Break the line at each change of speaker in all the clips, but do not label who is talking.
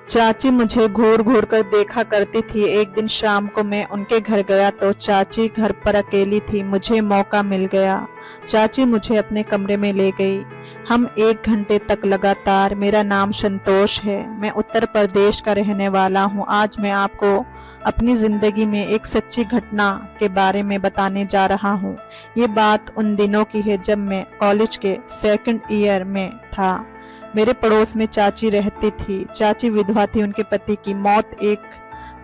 चाची मुझे घूर घूर कर देखा करती थी। एक दिन शाम को मैं उनके घर गया तो चाची घर पर अकेली थी। मुझे मौका मिल गया। चाची मुझे अपने कमरे में ले गई। हम 1 घंटे तक लगातार। मेरा नाम संतोष है। मैं उत्तर प्रदेश का रहने वाला हूँ। आज मैं आपको अपनी जिंदगी में एक सच्ची घटना के बारे में बताने जा रहा हूँ। ये बात उन दिनों की है जब मैं कॉलेज के 2nd ईयर में था। मेरे पड़ोस में चाची रहती थी। चाची विधवा थी। उनके पति की मौत एक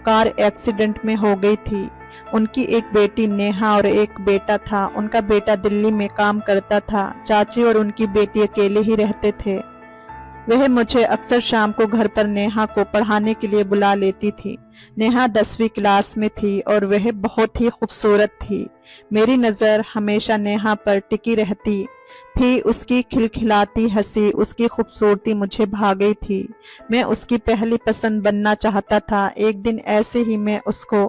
कार एक्सीडेंट में हो गई थी। उनकी एक बेटी नेहा और एक बेटा था। उनका बेटा दिल्ली में काम करता था। चाची और उनकी बेटी अकेले ही रहते थे। वह मुझे अक्सर शाम को घर पर नेहा को पढ़ाने के लिए बुला लेती थी। नेहा 10वीं क्लास में थी और वह बहुत ही खूबसूरत थी। मेरी नज़र हमेशा नेहा पर टिकी रहती थी। उसकी खिलखिलाती हंसी, उसकी खूबसूरती मुझे भा गई थी। मैं उसकी पहली पसंद बनना चाहता था। एक दिन ऐसे ही मैं उसको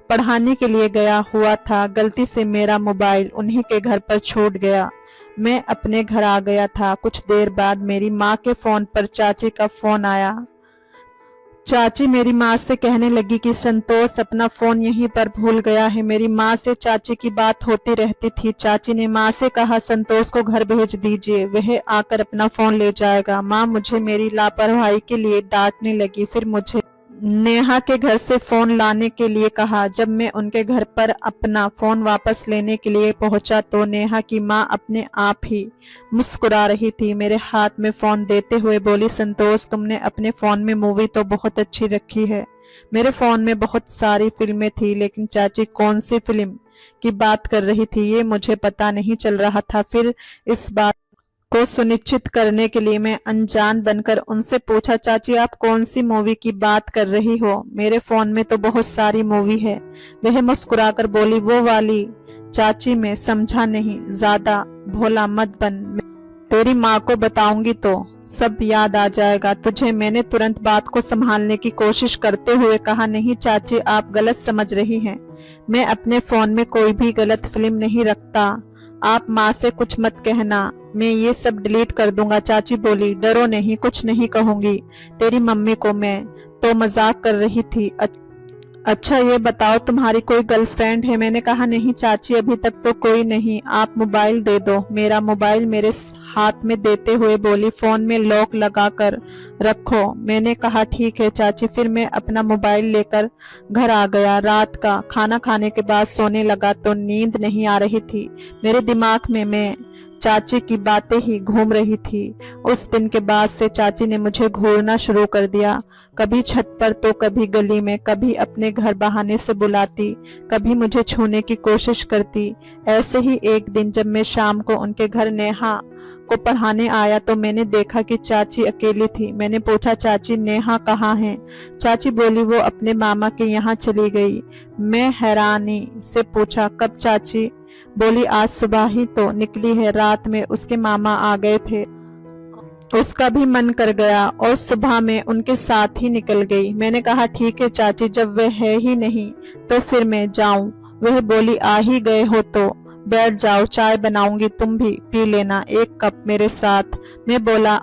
पढ़ाने के लिए गया हुआ था। गलती से मेरा मोबाइल उन्हीं के घर पर छूट गया। मैं अपने घर आ गया था। कुछ देर बाद मेरी माँ के फ़ोन पर चाची का फ़ोन आया। चाची मेरी माँ से कहने लगी कि संतोष अपना फ़ोन यहीं पर भूल गया है। मेरी माँ से चाची की बात होती रहती थी। चाची ने माँ से कहा, संतोष को घर भेज दीजिए, वह आकर अपना फ़ोन ले जाएगा। माँ मुझे मेरी लापरवाही के लिए डांटने लगी। फिर मुझे नेहा के घर से फ़ोन लाने के लिए कहा। जब मैं उनके घर पर अपना फ़ोन वापस लेने के लिए पहुंचा तो नेहा की माँ अपने आप ही मुस्कुरा रही थी। मेरे हाथ में फ़ोन देते हुए बोली, संतोष तुमने अपने फ़ोन में मूवी तो बहुत अच्छी रखी है। मेरे फ़ोन में बहुत सारी फिल्में थी, लेकिन चाची कौन सी फिल्म की बात कर रही थी ये मुझे पता नहीं चल रहा था। फिर इस बात को सुनिश्चित करने के लिए मैं अनजान बनकर उनसे पूछा, चाची आप कौन सी मूवी की बात कर रही हो? मेरे फोन में तो बहुत सारी मूवी है। वह मुस्कुराकर बोली, वो वाली। चाची मैं समझा नहीं। ज्यादा भोला मत बन, तेरी माँ को बताऊंगी तो सब याद आ जाएगा तुझे। मैंने तुरंत बात को संभालने की कोशिश करते हुए कहा, नहीं चाची आप गलत समझ रही हैं। मैं अपने फोन में कोई भी गलत फिल्म नहीं रखता। आप माँ से कुछ मत कहना, मैं ये सब डिलीट कर दूंगा। चाची बोली, डरो नहीं, कुछ नहीं कहूंगी तेरी मम्मी को। मैं तो मजाक कर रही थी। अच्छा ये बताओ तुम्हारी कोई गर्लफ्रेंड है? मैंने कहा, नहीं चाची अभी तक तो कोई नहीं। आप मोबाइल दे दो। मेरा मोबाइल मेरे हाथ में देते हुए बोली, फोन में लॉक लगा कर रखो। मैंने कहा ठीक है चाची। फिर मैं अपना मोबाइल लेकर घर आ गया। रात का खाना खाने के बाद सोने लगा तो नींद नहीं आ रही थी। मेरे दिमाग में मैं चाची की बातें ही घूम रही थी। उस दिन के बाद से चाची ने मुझे घूरना शुरू कर दिया। कभी छत पर तो कभी गली में, कभी अपने घर बहाने से बुलाती, कभी मुझे छूने की कोशिश करती। ऐसे ही एक दिन जब मैं शाम को उनके घर नेहा को पढ़ाने आया तो मैंने देखा कि चाची अकेली थी। मैंने पूछा, चाची नेहा कहाँ है? चाची बोली, वो अपने मामा के यहाँ चली गई। मैं हैरानी से पूछा, कब? चाची बोली, आज सुबह ही तो निकली है। रात में उसके मामा आ गए थे, उसका भी मन कर गया और सुबह में उनके साथ ही निकल गई। मैंने कहा ठीक है चाची, जब वह है ही नहीं तो फिर मैं जाऊं? वह बोली, आ ही गए हो तो बैठ जाओ, चाय बनाऊंगी, तुम भी पी लेना 1 कप मेरे साथ। मैं बोला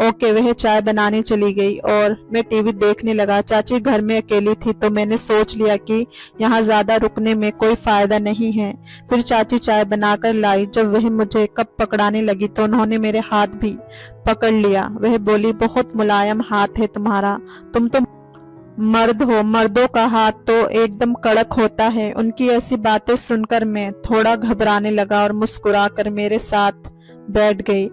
ओके। वह चाय बनाने चली गई और मैं टीवी देखने लगा। चाची घर में अकेली थी तो मैंने सोच लिया कि यहाँ ज्यादा रुकने में कोई फायदा नहीं है। फिर चाची चाय बनाकर लाई। जब वह मुझे कप पकड़ाने लगी तो उन्होंने मेरे हाथ भी पकड़ लिया। वह बोली, बहुत मुलायम हाथ है तुम्हारा, तुम तो मर्द हो, मर्दों का हाथ तो एकदम कड़क होता है। उनकी ऐसी बातें सुनकर मैं थोड़ा घबराने लगा और मुस्कुराकर मेरे साथ बैठ गई।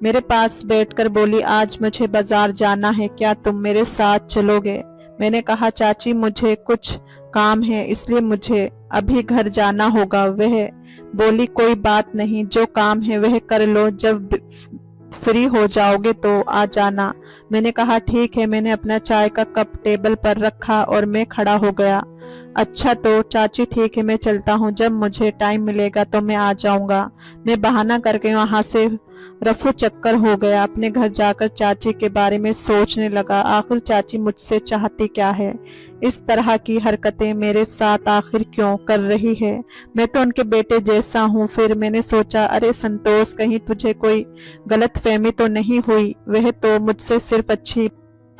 मेरे पास बैठकर बोली, आज मुझे बाजार जाना है, क्या तुम मेरे साथ चलोगे? मैंने कहा, चाची मुझे कुछ काम है इसलिए मुझे अभी घर जाना होगा। वह बोली, कोई बात नहीं, जो काम है वह कर लो, जब फ्री हो जाओगे तो आ जाना। मैंने कहा ठीक है। मैंने अपना चाय का कप टेबल पर रखा और मैं खड़ा हो गया। अच्छा तो चाची ठीक है, मैं चलता हूँ, जब मुझे टाइम मिलेगा तो मैं आ जाऊंगा। मैं बहाना करके वहां से रफू चक्कर हो गया। अपने घर जाकर चाची के बारे में सोचने लगा, आखिर चाची मुझसे चाहती क्या है? इस तरह की हरकतें मेरे साथ आखिर क्यों कर रही है? मैं तो उनके बेटे जैसा हूँ। फिर मैंने सोचा, अरे संतोष, कहीं तुझे कोई गलत फहमी तो नहीं हुई? वह तो मुझसे सिर्फ अच्छी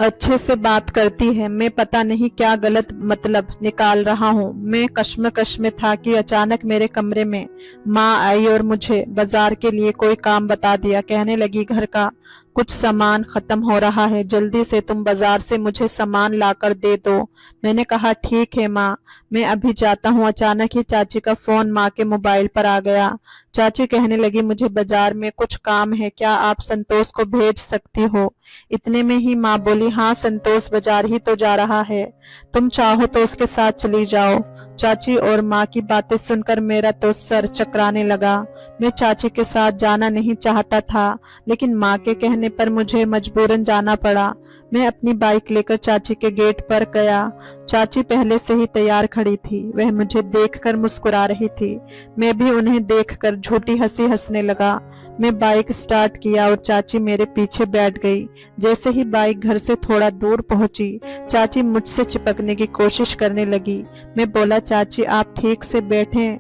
अच्छे से बात करती है। मैं पता नहीं क्या गलत मतलब निकाल रहा हूँ। मैं कश्मकश में था कि अचानक मेरे कमरे में माँ आई और मुझे बाजार के लिए कोई काम बता दिया। कहने लगी, घर का कुछ सामान खत्म हो रहा है, जल्दी से तुम बाजार से मुझे सामान लाकर दे दो। मैंने कहा, ठीक है माँ, मैं अभी जाता हूँ। अचानक ही चाची का फोन माँ के मोबाइल पर आ गया। चाची कहने लगी, मुझे बाजार में कुछ काम है, क्या आप संतोष को भेज सकती हो? इतने में ही माँ बोली, हाँ संतोष बाजार ही तो जा रहा है, तुम चाहो तो उसके साथ चली जाओ। चाची और माँ की बातें सुनकर मेरा तो सर चकराने लगा। मैं चाची के साथ जाना नहीं चाहता था, लेकिन माँ के कहने पर मुझे मजबूरन जाना पड़ा। मैं अपनी बाइक लेकर चाची के गेट पर गया। चाची पहले से ही तैयार खड़ी थी। वह मुझे देखकर मुस्कुरा रही थी। मैं भी उन्हें देखकर झूठी हंसी हंसने लगा। मैं बाइक स्टार्ट किया और चाची मेरे पीछे बैठ गई। जैसे ही बाइक घर से थोड़ा दूर पहुंची, चाची मुझसे चिपकने की कोशिश करने लगी। मैं बोला, चाची आप ठीक से बैठें।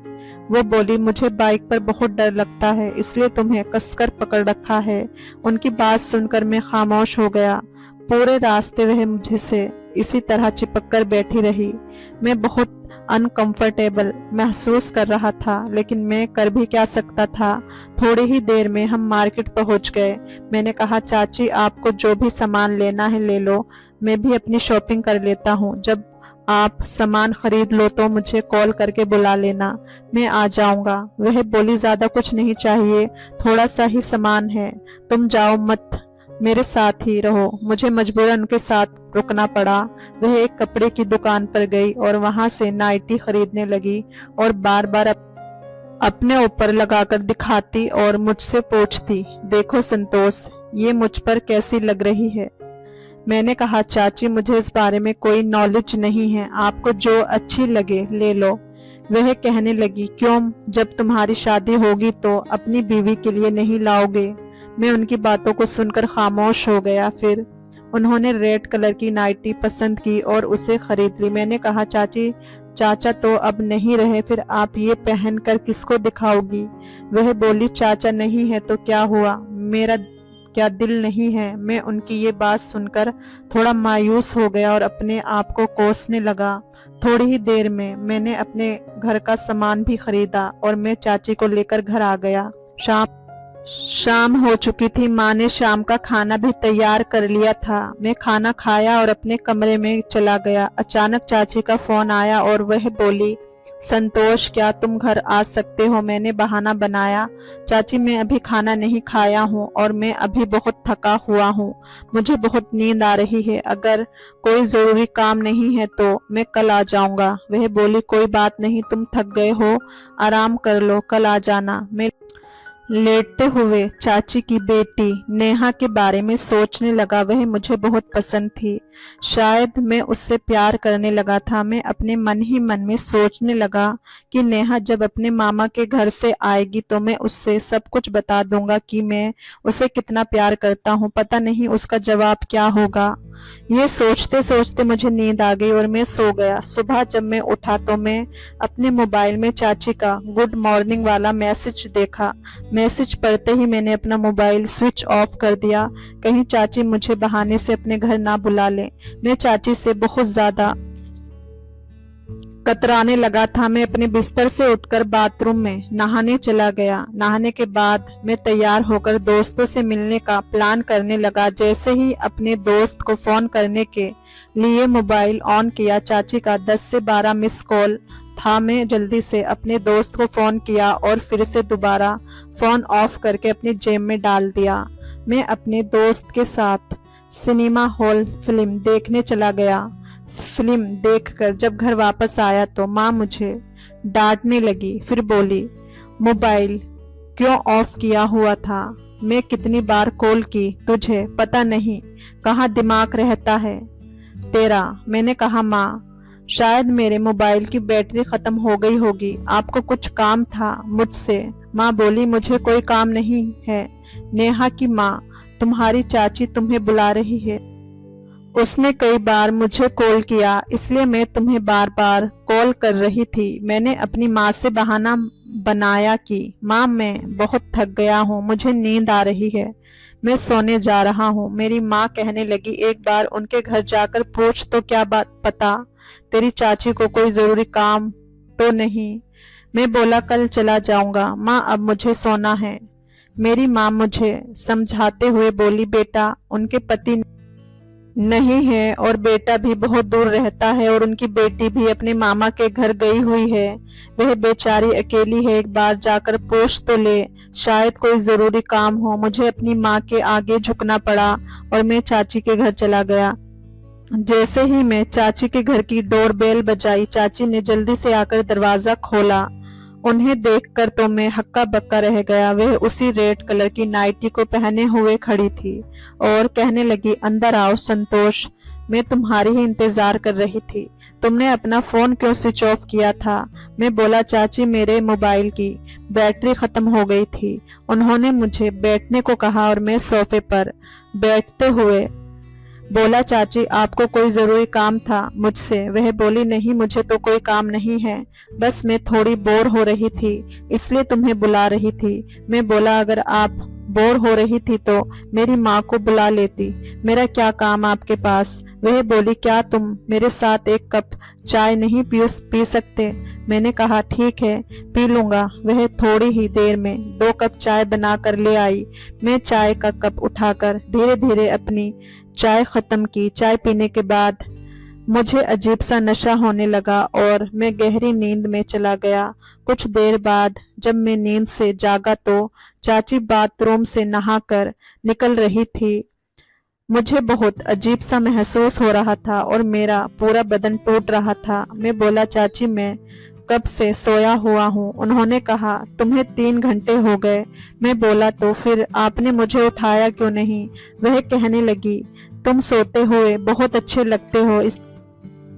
वो बोली, मुझे बाइक पर बहुत डर लगता है, इसलिए तुम्हें कसकर पकड़ रखा है। उनकी बात सुनकर मैं खामोश हो गया। पूरे रास्ते वह मुझे से इसी तरह चिपक कर बैठी रही। मैं बहुत अनकंफर्टेबल महसूस कर रहा था, लेकिन मैं कर भी क्या सकता था। थोड़ी ही देर में हम मार्केट पहुंच गए। मैंने कहा, चाची आपको जो भी सामान लेना है ले लो, मैं भी अपनी शॉपिंग कर लेता हूँ। जब आप सामान खरीद लो तो मुझे कॉल करके बुला लेना, मैं आ जाऊंगा। वह बोली, ज्यादा कुछ नहीं चाहिए, थोड़ा सा ही सामान है, तुम जाओ मत, मेरे साथ ही रहो। मुझे मजबूरन उनके साथ रुकना पड़ा। वह एक कपड़े की दुकान पर गई और वहां से नाइटी खरीदने लगी और बार बार अपने ऊपर लगाकर दिखाती और मुझसे पूछती, देखो संतोष, ये मुझ पर कैसी लग रही है। मैंने कहा, चाची मुझे इस बारे में कोई नॉलेज नहीं है, आपको जो अच्छी लगे ले लो। वह कहने लगी, क्यों, जब तुम्हारी शादी होगी तो अपनी बीवी के लिए नहीं लाओगे? मैं उनकी बातों को सुनकर खामोश हो गया। फिर उन्होंने रेड कलर की नाइटी पसंद की और उसे खरीद ली। मैंने कहा, चाची चाचा तो अब नहीं रहे, फिर आप ये पहनकर किसको दिखाओगी? वह बोली, चाचा नहीं है तो क्या हुआ, मेरा क्या दिल नहीं है? मैं उनकी ये बात सुनकर थोड़ा मायूस हो गया और अपने आप को कोसने लगा। थोड़ी ही देर में मैंने अपने घर का सामान भी खरीदा और मैं चाची को लेकर घर आ गया। शाम शाम हो चुकी थी। माँ ने शाम का खाना भी तैयार कर लिया था। मैं खाना खाया और अपने कमरे में चला गया। अचानक चाची का फोन आया और वह बोली, संतोष क्या तुम घर आ सकते हो? मैंने बहाना बनाया, चाची मैं अभी खाना नहीं खाया हूँ और मैं अभी बहुत थका हुआ हूँ, मुझे बहुत नींद आ रही है, अगर कोई जरूरी काम नहीं है तो मैं कल आ जाऊंगा। वह बोली, कोई बात नहीं, तुम थक गए हो, आराम कर लो, कल आ जाना। मैं लेटते हुए चाची की बेटी नेहा के बारे में सोचने लगा। वह मुझे बहुत पसंद थी, शायद मैं उससे प्यार करने लगा था। मैं अपने मन ही मन में सोचने लगा कि नेहा जब अपने मामा के घर से आएगी तो मैं उससे सब कुछ बता दूंगा कि मैं उसे कितना प्यार करता हूँ। पता नहीं उसका जवाब क्या होगा। ये सोचते सोचते मुझे नींद आ गई और मैं सो गया। सुबह जब मैं उठा तो मैं अपने मोबाइल में चाची का गुड मॉर्निंग वाला मैसेज देखा। मैसेज पढ़ते ही मैंने अपना मोबाइल स्विच ऑफ कर दिया, कहीं चाची मुझे बहाने से अपने घर ना बुला ले। मैं चाची से बहुत ज्यादा कतराने लगा था। मैं अपने बिस्तर से उठकर बाथरूम में नहाने चला गया। नहाने के बाद मैं तैयार होकर दोस्तों से मिलने का प्लान करने लगा। जैसे ही अपने दोस्त को फोन करने के लिए मोबाइल ऑन किया, चाची का 10 से 12 मिस कॉल था। मैं जल्दी से अपने दोस्त को फोन किया और फिर से दोबारा फोन ऑफ करके अपनी जेब में डाल दिया। मैं अपने दोस्त के साथ सिनेमा हॉल फिल्म देखने चला गया। फिल्म देखकर जब घर वापस आया तो माँ मुझे डांटने लगी। फिर बोली, मोबाइल क्यों ऑफ किया हुआ था? मैं कितनी बार कॉल की, तुझे पता नहीं कहाँ दिमाग रहता है तेरा? मैंने कहा, माँ शायद मेरे मोबाइल की बैटरी खत्म हो गई होगी, आपको कुछ काम था मुझसे। माँ बोली, मुझे कोई काम नहीं है। नेहा की माँ, तुम्हारी चाची तुम्हें बुला रही है, उसने कई बार मुझे कॉल किया, इसलिए मैं तुम्हें बार बार कॉल कर रही थी। मैंने अपनी माँ से बहाना बनाया कि माँ मैं बहुत थक गया हूँ, मुझे नींद आ रही है। मैं सोने जा रहा हूँ। मेरी माँ कहने लगी, एक बार उनके घर जाकर पूछ तो क्या बात पता तेरी चाची को कोई जरूरी काम तो नहीं। मैं बोला, कल चला जाऊंगा माँ, अब मुझे सोना है। मेरी माँ मुझे समझाते हुए बोली, बेटा उनके पति नहीं है और बेटा भी बहुत दूर रहता है और उनकी बेटी भी अपने मामा के घर गई हुई है। वह बेचारी अकेली है, एक बार जाकर पूछ तो ले, शायद कोई जरूरी काम हो। मुझे अपनी माँ के आगे झुकना पड़ा और मैं चाची के घर चला गया। जैसे ही मैं चाची के घर की डोरबेल बजाई, चाची ने जल्दी से आकर दरवाजा खोला। उन्हें देखकर तो मैं हक्का बक्का रह गया। वह उसी रेड कलर की नाइटी को पहने हुए खड़ी थी और कहने लगी, अंदर आओ संतोष, मैं तुम्हारी ही इंतजार कर रही थी। तुमने अपना फोन क्यों स्विच ऑफ किया था? मैं बोला, चाची मेरे मोबाइल की बैटरी खत्म हो गई थी। उन्होंने मुझे बैठने को कहा और मैं सोफे पर बैठते हुए बोला, चाची आपको कोई जरूरी काम था मुझसे? वह बोली, नहीं मुझे तो कोई काम नहीं है, बस मैं थोड़ी बोर हो रही थी इसलिए तुम्हें बुला रही थी। मैं बोला, अगर आप बोर हो रही थी तो मेरी माँ को बुला लेती, मेरा क्या काम आपके पास? वह बोली, क्या तुम मेरे साथ एक कप चाय नहीं पी सकते? मैंने कहा, ठीक है पी लूंगा। वह थोड़ी ही देर में 2 कप चाय बना कर ले आई। मैं चाय का कप उठाकर धीरे धीरे अपनी चाय खत्म की। चाय पीने के बाद मुझे अजीब सा नशा होने लगा और मैं गहरी नींद में चला गया। कुछ देर बाद जब मैं नींद से जागा तो चाची बाथरूम से नहाकर निकल रही थी। मुझे बहुत अजीब सा महसूस हो रहा था और मेरा पूरा बदन टूट रहा था। मैं बोला, चाची मैं कब से सोया हुआ हूँ। उन्होंने कहा, तुम्हें 3 घंटे हो गए। मैं बोला, तो फिर आपने मुझे उठाया क्यों नहीं? वह कहने लगी, तुम सोते हुए बहुत अच्छे लगते हो,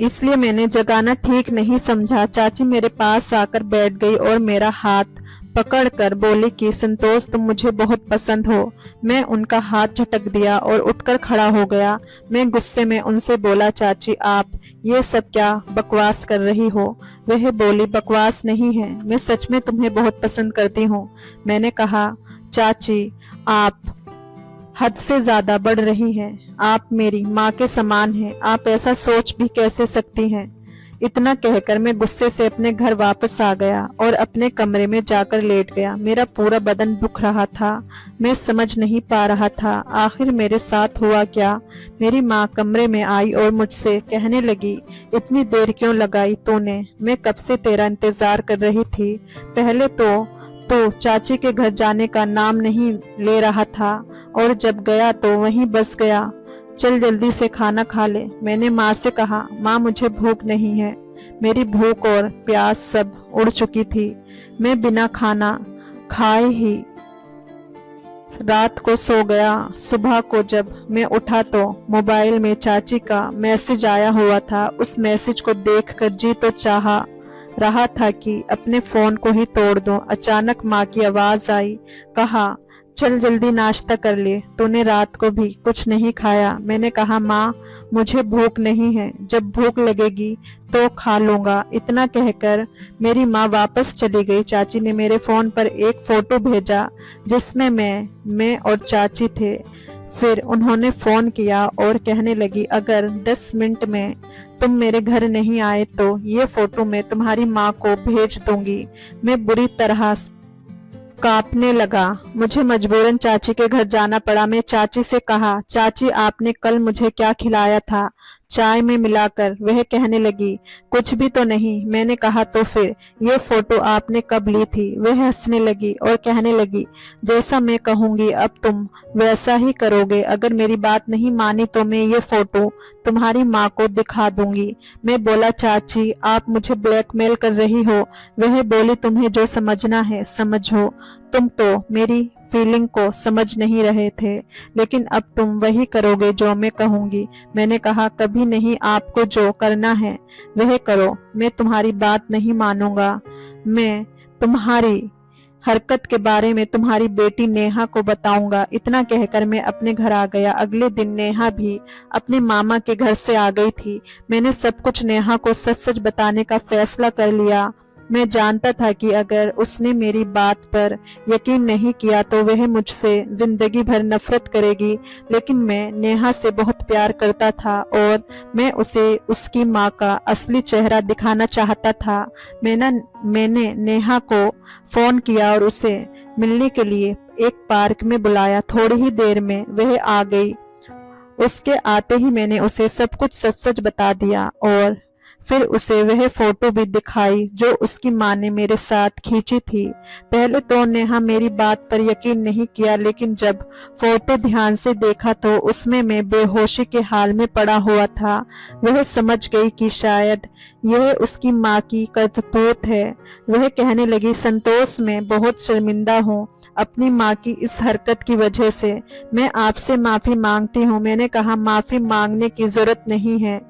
इसलिए मैंने जगाना ठीक नहीं समझा। चाची मेरे पास आकर बैठ गई और मेरा हाथ पकड़कर बोली कि संतोष तुम मुझे बहुत पसंद हो। मैं उनका हाथ झटक दिया और उठकर खड़ा हो गया। मैं गुस्से में उनसे बोला, चाची आप ये सब क्या बकवास कर रही हो? वह बोली, बकवास नहीं है, मैं सच में तुम्हें बहुत पसंद करती हूँ। मैंने कहा, चाची आप हद से ज्यादा बढ़ रही हैं। आप मेरी माँ के समान हैं, आप ऐसा सोच भी कैसे सकती हैं? इतना कहकर मैं गुस्से से अपने घर वापस आ गया और अपने कमरे में जाकर लेट गया। मेरा पूरा बदन दुख रहा था, मैं समझ नहीं पा रहा था आखिर मेरे साथ हुआ क्या। मेरी माँ कमरे में आई और मुझसे कहने लगी, इतनी देर क्यों लगाई तूने? मैं कब से तेरा इंतजार कर रही थी। पहले तो चाची के घर जाने का नाम नहीं ले रहा था और जब गया तो वहीं बस गया। चल जल्दी से खाना खा ले। मैंने माँ से कहा, माँ मुझे भूख नहीं है। मेरी भूख और प्यास सब उड़ चुकी थी। मैं बिना खाना खाए ही रात को सो गया। सुबह को जब मैं उठा तो मोबाइल में चाची का मैसेज आया हुआ था। उस मैसेज को देखकर जी तो चाह रहा था कि अपने फोन को ही तोड़ दूं। अचानक माँ की आवाज आई, कहा, चल जल्दी नाश्ता कर ले, तूने रात को भी कुछ नहीं खाया। मैंने कहा, माँ मुझे भूख नहीं है, जब भूख लगेगी तो खा लूंगा। इतना कहकर मेरी माँ वापस चली गई। चाची ने मेरे फोन पर एक फोटो भेजा जिसमें मैं और चाची थे। फिर उन्होंने फोन किया और कहने लगी, अगर 10 मिनट में तुम मेरे घर नहीं आए तो ये फोटो मैं तुम्हारी माँ को भेज दूंगी। मैं बुरी तरह कांपने लगा। मुझे मजबूरन चाची के घर जाना पड़ा। मैं चाची से कहा, चाची आपने कल मुझे क्या खिलाया था चाय में मिलाकर? वह कहने लगी, कुछ भी तो नहीं। मैंने कहा, तो फिर ये फोटो आपने कब ली थी? वह हंसने लगी और कहने लगी, जैसा मैं कहूंगी अब तुम वैसा ही करोगे। अगर मेरी बात नहीं मानी तो मैं ये फोटो तुम्हारी माँ को दिखा दूंगी। मैं बोला, चाची आप मुझे ब्लैकमेल कर रही हो। वह बोली, तुम्हें जो समझना है समझो, तुम तो मेरी फीलिंग को समझ नहीं रहे थे, लेकिन अब तुम वही करोगे जो मैं कहूंगी। मैंने कहा, कभी नहीं, आपको जो करना है वह करो, मैं तुम्हारी बात नहीं मानूंगा। मैं तुम्हारी हरकत के बारे में तुम्हारी बेटी नेहा को बताऊंगा। इतना कहकर मैं अपने घर आ गया। अगले दिन नेहा भी अपने मामा के घर से आ गई थी। मैंने सब कुछ नेहा को सच सच बताने का फैसला कर लिया। मैं जानता था कि अगर उसने मेरी बात पर यकीन नहीं किया तो वह मुझसे जिंदगी भर नफरत करेगी, लेकिन मैं नेहा से बहुत प्यार करता था और मैं उसे उसकी माँ का असली चेहरा दिखाना चाहता था। मैंने नेहा को फोन किया और उसे मिलने के लिए एक पार्क में बुलाया। थोड़ी ही देर में वह आ गई। उसके आते ही मैंने उसे सब कुछ सच सच बता दिया और फिर उसे वह फोटो भी दिखाई जो उसकी माँ ने मेरे साथ खींची थी। पहले तो नेहा मेरी बात पर यकीन नहीं किया, लेकिन जब फोटो ध्यान से देखा तो उसमें मैं बेहोशी के हाल में पड़ा हुआ था। वह समझ गई कि शायद यह उसकी माँ की करतूत है। वह कहने लगी, संतोष मैं बहुत शर्मिंदा हूँ अपनी माँ की इस हरकत की वजह से। मैं आपसे माफी मांगती हूँ। मैंने कहा, माफी मांगने की जरूरत नहीं है,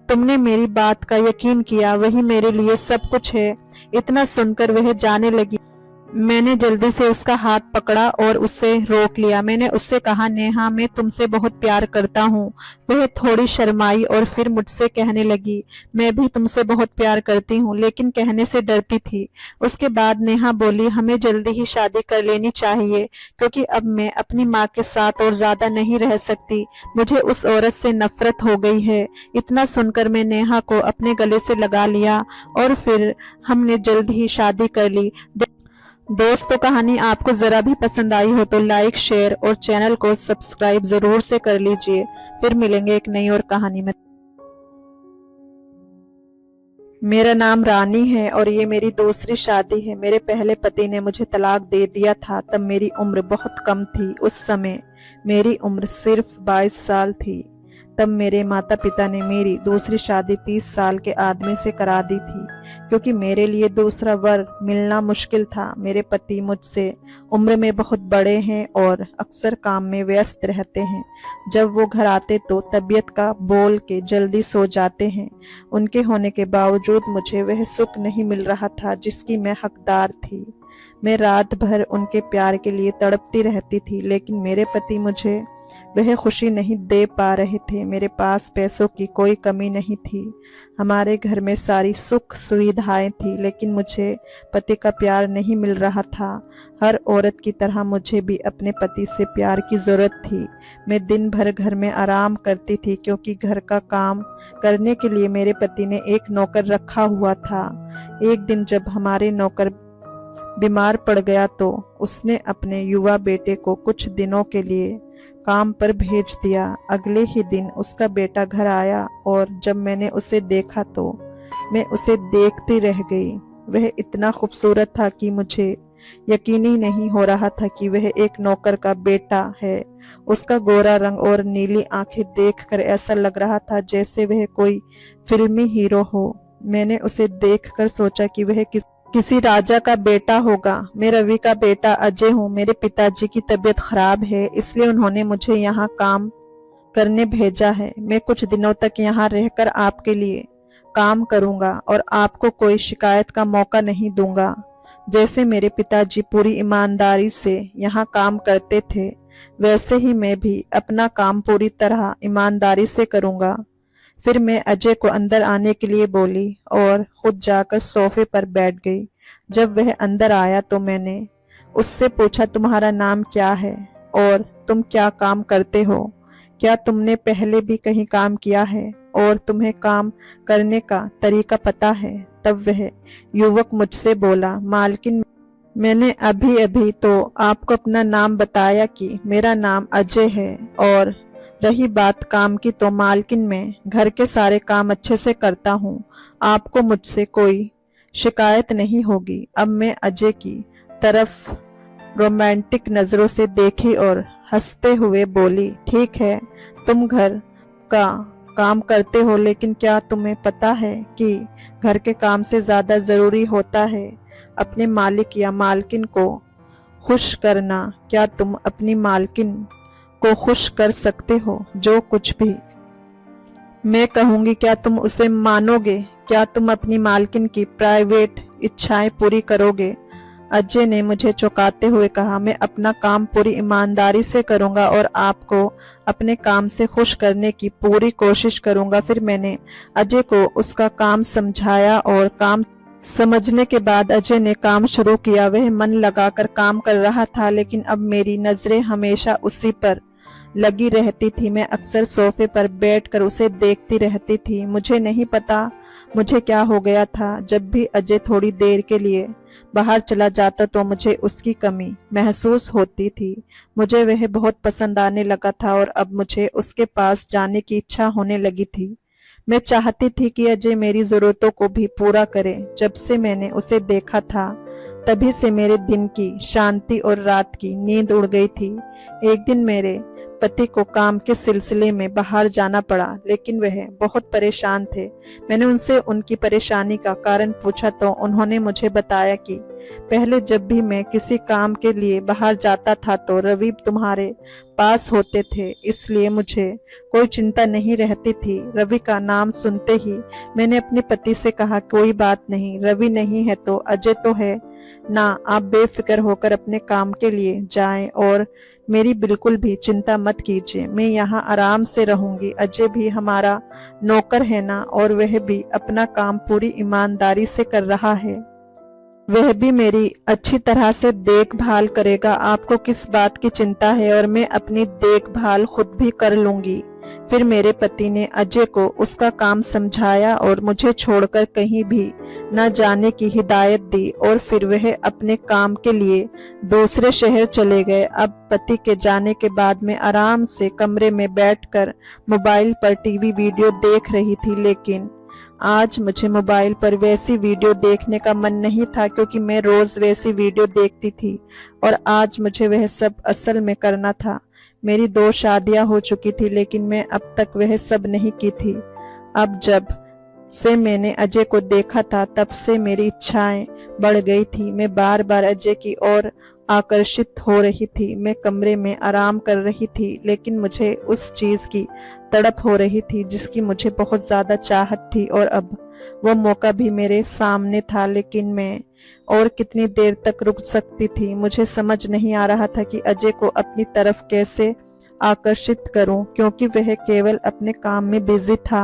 तुमने मेरी बात का यकीन किया, वही मेरे लिए सब कुछ है। इतना सुनकर वह जाने लगी। मैंने जल्दी से उसका हाथ पकड़ा और उसे रोक लिया। मैंने उससे कहा, नेहा मैं तुमसे बहुत प्यार करता हूँ। वह थोड़ी शर्माई और फिर मुझसे कहने लगी, मैं भी तुमसे बहुत प्यार करती हूँ, लेकिन कहने से डरती थी। उसके बाद नेहा बोली, हमें जल्दी ही शादी कर लेनी चाहिए, क्योंकि अब मैं अपनी माँ के साथ और ज्यादा नहीं रह सकती। मुझे उस औरत से नफरत हो गई है। इतना सुनकर मैं नेहा को अपने गले से लगा लिया और फिर हमने जल्द ही शादी कर ली। दोस्तों, कहानी आपको जरा भी पसंद आई हो तो लाइक, शेयर और चैनल को सब्सक्राइब जरूर से कर लीजिए। फिर मिलेंगे एक नई और कहानी में। मेरा नाम रानी है और ये मेरी दूसरी शादी है। मेरे पहले पति ने मुझे तलाक दे दिया था। तब मेरी उम्र बहुत कम थी। उस समय मेरी उम्र सिर्फ 22 साल थी। तब मेरे माता पिता ने मेरी दूसरी शादी 30 साल के आदमी से करा दी थी, क्योंकि मेरे लिए दूसरा वर मिलना मुश्किल था। मेरे पति मुझसे उम्र में बहुत बड़े हैं और अक्सर काम में व्यस्त रहते हैं। जब वो घर आते तो तबीयत का बोल के जल्दी सो जाते हैं। उनके होने के बावजूद मुझे वह सुख नहीं मिल रहा था जिसकी मैं हकदार थी। मैं रात भर उनके प्यार के लिए तड़पती रहती थी, लेकिन मेरे पति मुझे वह खुशी नहीं दे पा रहे थे। मेरे पास पैसों की कोई कमी नहीं थी। हमारे घर में सारी सुख सुविधाएं थी, लेकिन मुझे पति का प्यार नहीं मिल रहा था। हर औरत की तरह मुझे भी अपने पति से प्यार की जरूरत थी। मैं दिन भर घर में आराम करती थी, क्योंकि घर का काम करने के लिए मेरे पति ने एक नौकर रखा हुआ था। एक दिन जब हमारे नौकर बीमार पड़ गया तो उसने अपने युवा बेटे को कुछ दिनों के लिए काम पर भेज दिया। अगले ही दिन उसका बेटा घर आया और जब मैंने उसे देखा तो मैं उसे देखती रह गई। वह इतना खूबसूरत था कि मुझे यकीन ही नहीं हो रहा था कि वह एक नौकर का बेटा है। उसका गोरा रंग और नीली आंखें देखकर ऐसा लग रहा था जैसे वह कोई फिल्मी हीरो हो। मैंने उसे देखकर सोचा कि वह किसी राजा का बेटा होगा। मैं रवि का बेटा अजय हूँ। मेरे पिताजी की तबीयत खराब है, इसलिए उन्होंने मुझे यहाँ काम करने भेजा है। मैं कुछ दिनों तक यहाँ रहकर आपके लिए काम करूँगा और आपको कोई शिकायत का मौका नहीं दूंगा। जैसे मेरे पिताजी पूरी ईमानदारी से यहाँ काम करते थे, वैसे ही मैं भी अपना काम पूरी तरह ईमानदारी से करूँगा। फिर मैं अजय को अंदर आने के लिए बोली और खुद जाकर सोफे पर बैठ गई। जब वह अंदर आया तो मैंने उससे पूछा, तुम्हारा नाम क्या है और तुम क्या काम करते हो? क्या तुमने पहले भी कहीं काम किया है और तुम्हें काम करने का तरीका पता है? तब वह युवक मुझसे बोला, मालकिन मैंने अभी अभी तो आपको अपना नाम बताया कि मेरा नाम अजय है, और रही बात काम की तो मालकिन मैं घर के सारे काम अच्छे से करता हूँ। आपको मुझसे कोई शिकायत नहीं होगी। अब मैं अजय की तरफ रोमांटिक नजरों से देखी और हंसते हुए बोली, ठीक है, तुम घर का काम करते हो, लेकिन क्या तुम्हें पता है कि घर के काम से ज्यादा जरूरी होता है अपने मालिक या मालकिन को खुश करना? क्या तुम अपनी मालकिन को खुश कर सकते हो? जो कुछ भी मैं कहूंगी क्या तुम उसे मानोगे? क्या तुम अपनी मालकिन की प्राइवेट इच्छाएं पूरी करोगे? अजय ने मुझे चौंकाते हुए कहा, मैं अपना काम पूरी ईमानदारी से करूंगा और आपको अपने काम से खुश करने की पूरी कोशिश करूंगा। फिर मैंने अजय को उसका काम समझाया और काम समझने के बाद अजय ने काम शुरू किया। वह मन लगाकर काम कर रहा था, लेकिन अब मेरी नजरें हमेशा उसी पर लगी रहती थी। मैं अक्सर सोफे पर बैठकर उसे देखती रहती थी। मुझे नहीं पता मुझे क्या हो गया था। जब भी अजय थोड़ी देर के लिए बाहर चला जाता तो मुझे उसकी कमी महसूस होती थी। मुझे वह बहुत पसंद आने लगा था और अब मुझे उसके पास जाने की इच्छा होने लगी थी। मैं चाहती थी कि अजय मेरी जरूरतों को भी पूरा करे। जब से मैंने उसे देखा था तभी से मेरे दिन की शांति और रात की नींद उड़ गई थी। एक दिन मेरे पति को काम के सिलसिले में बाहर जाना पड़ा, लेकिन वह बहुत परेशान थे। मैंने उनसे उनकी परेशानी का कारण पूछा तो उन्होंने मुझे बताया कि पहले जब भी मैं किसी काम के लिए बाहर जाता था तो रवि तुम्हारे पास होते थे, इसलिए मुझे कोई चिंता नहीं रहती थी। रवि का नाम सुनते ही मैंने अपने पति से कहा, कोई बात नहीं, रवि नहीं है तो अजय तो है ना, आप बेफिक्र होकर अपने काम के लिए जाएं और मेरी बिल्कुल भी चिंता मत कीजिए। मैं यहाँ आराम से रहूंगी। अजय भी हमारा नौकर है ना, और वह भी अपना काम पूरी ईमानदारी से कर रहा है। वह भी मेरी अच्छी तरह से देखभाल करेगा। आपको किस बात की चिंता है, और मैं अपनी देखभाल खुद भी कर लूंगी। फिर मेरे पति ने अजय को उसका काम समझाया और मुझे छोड़कर कहीं भी न जाने की हिदायत दी, और फिर वह अपने काम के लिए दूसरे शहर चले गए। अब पति के जाने के बाद मैं आराम से कमरे में बैठकर मोबाइल पर टीवी वीडियो देख रही थी, लेकिन आज मुझे मोबाइल पर वैसी वीडियो देखने का मन नहीं था, क्योंकि मैं रोज वैसी वीडियो देखती थी और आज मुझे वह सब असल में करना था। मेरी 2 शादियां हो चुकी थी, लेकिन मैं अब तक वह सब नहीं की थी। अब जब से मैंने अजय को देखा था तब से मेरी इच्छाएं बढ़ गई थी। मैं बार बार अजय की ओर आकर्षित हो रही थी। मैं कमरे में आराम कर रही थी, लेकिन मुझे उस चीज की तड़प हो रही थी जिसकी मुझे बहुत ज्यादा चाहत थी, और अब वो मौका भी मेरे सामने था। लेकिन मैं और कितनी देर तक रुक सकती थी। मुझे समझ नहीं आ रहा था कि अजय को अपनी तरफ कैसे आकर्षित करूं, क्योंकि वह केवल अपने काम में बिजी था।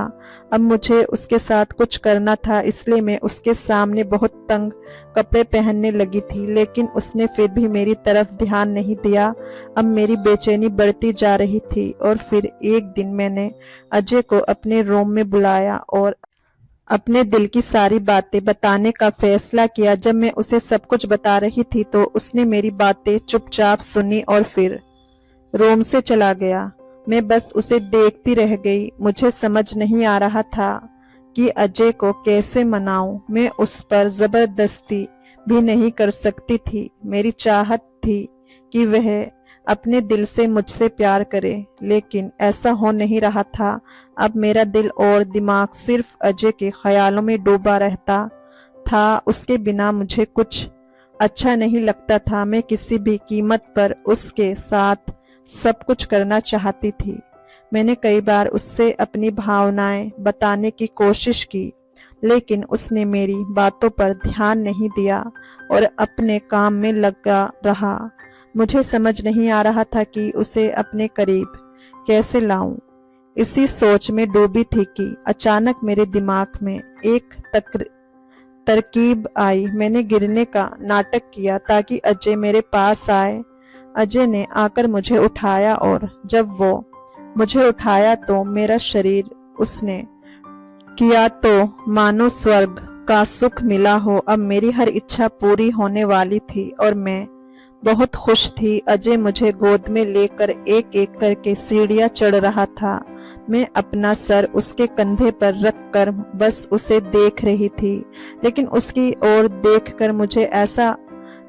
अब मुझे उसके साथ कुछ करना था, इसलिए मैं उसके सामने बहुत तंग कपड़े पहनने लगी थी, लेकिन उसने फिर भी मेरी तरफ ध्यान नहीं दिया। अब मेरी बेचैनी बढ़ती जा रही थी, और फिर एक दिन मैंने अजय को अपने रूम में बुलाया और अपने दिल की सारी बातें बताने का फैसला किया। जब मैं उसे सब कुछ बता रही थी तो उसने मेरी बातें चुपचाप सुनी और फिर रूम से चला गया। मैं बस उसे देखती रह गई। मुझे समझ नहीं आ रहा था कि अजय को कैसे मनाऊं। मैं उस पर जबरदस्ती भी नहीं कर सकती थी। मेरी चाहत थी कि वह अपने दिल से मुझसे प्यार करे, लेकिन ऐसा हो नहीं रहा था। अब मेरा दिल और दिमाग सिर्फ अजय के ख्यालों में डूबा रहता था। उसके बिना मुझे कुछ अच्छा नहीं लगता था। मैं किसी भी कीमत पर उसके साथ सब कुछ करना चाहती थी। मैंने कई बार उससे अपनी भावनाएं बताने की कोशिश की, लेकिन उसने मेरी बातों पर ध्यान नहीं दिया और अपने काम में लगा रहा। मुझे समझ नहीं आ रहा था कि उसे अपने करीब कैसे लाऊं। इसी सोच में डूबी थी कि अचानक मेरे दिमाग में एक तरकीब आई। मैंने गिरने का नाटक किया ताकि अजय मेरे पास आए। अजय ने आकर मुझे उठाया, और जब वो मुझे उठाया तो मेरा शरीर उसने किया तो मानो स्वर्ग का सुख मिला हो। अब मेरी हर इच्छा पूरी होने वाली थी और मैं बहुत खुश थी। अजय मुझे गोद में लेकर एक एक करके सीढ़ियां चढ़ रहा था। मैं अपना सर उसके कंधे पर रखकर बस उसे देख रही थी, लेकिन उसकी ओर देखकर मुझे ऐसा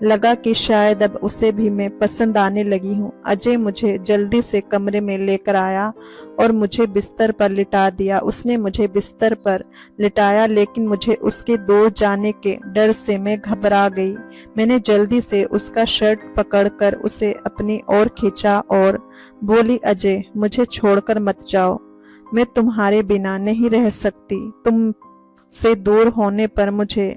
लगा कि शायद अब उसे भी मैं पसंद आने लगी हूँ। अजय मुझे जल्दी से कमरे में लेकर आया और मुझे बिस्तर पर लिटा दिया। उसने मुझे बिस्तर पर लिटाया, लेकिन मुझे उसके दूर जाने के डर से मैं घबरा गई। मैंने जल्दी से उसका शर्ट पकड़कर उसे अपनी ओर खींचा और बोली, अजय, मुझे छोड़कर मत जाओ। मैं तुम्हारे बिना नहीं रह सकती। तुमसे दूर होने पर मुझे